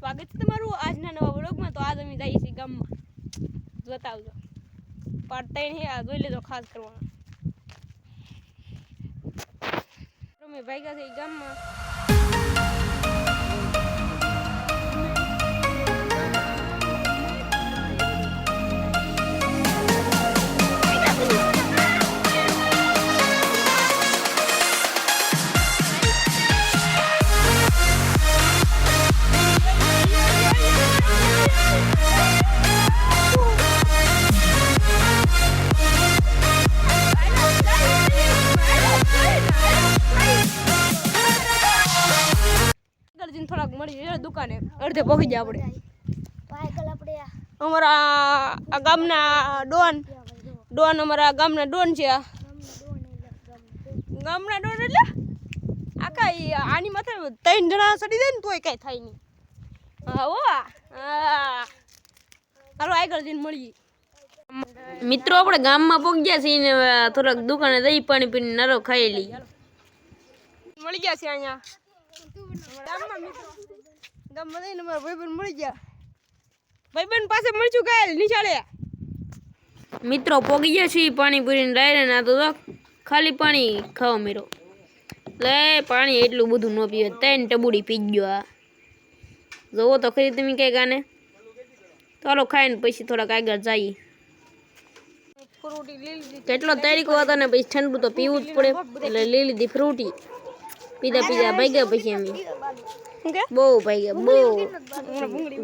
સ્વાગત છે તમારું આજના નવા વ્લોગમાં। તો આજ અમે જઈએ છીએ ગામમાં, જોતા આવજો। પાર્ટ 3 હે, આ જોઈ લેજો ખાસ કરવાનું। અમે ભાગ્યા છે ગામમાં। થોડાક મળી દુકાને અડધે પહોંચી જાય આપણે। અમારા આ ગામના ડોન અમારા ગામના ડોન છે। ગામના ડોન એટલે આ કઈ આની માથે 3 જણા ચડી જાય ને તોય કઈ થાય નહીં। હા ઓ હાલો આગળ જઈને મળીએ। મિત્રો આપણે ગામમાં પહોંચ્યા છીએ ને થોડાક દુકાને દહીં પાણી પીને નરો ખાઈ લઈએ। મળી ગયા છે અહીંયા ગામમાં જઈને મારા ભાઈબંધ મળી ગયા। ભાઈબંધ પાસે મળશું કાલ નિશાળે। મિત્રો પોગી ગયા છીએ પાણી પૂરીને ડાયરે ના તો ખાલી પાણી ખાવા મેરો લે પાણી એટલું બધું ન પીવે 3 ટબુડી પી ગયો। આ જોવો તો ખરી તમે કઈ ગાને ચાલો ખાઈને પછી થોડાક આગળ જઈએ। કેટલો તારીખો હતો ને પછી ઠંડુ તો પીવું જ પડે એટલે લઈ લીધી ફ્રૂટી। પીધા ભાગ્યા પછી અમે બહુ ભાગ્યા બહુ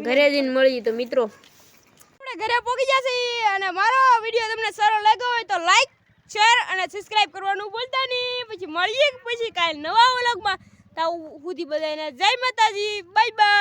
ઘરે જઈને મળી। તો મિત્રો આપણે ઘરે પહોંચી ગયા છીએ અને મારો વિડીયો તમને સારો લાગ્યો હોય તો લાઈક શેર અને સબસ્ક્રાઇબ કરવાનું ભૂલતા નહીં। પછી મળીએ પછી કાલે નવા વ્લોગમાં। ત્યાં સુધી બધાને જય માતાજી, બાય બાય।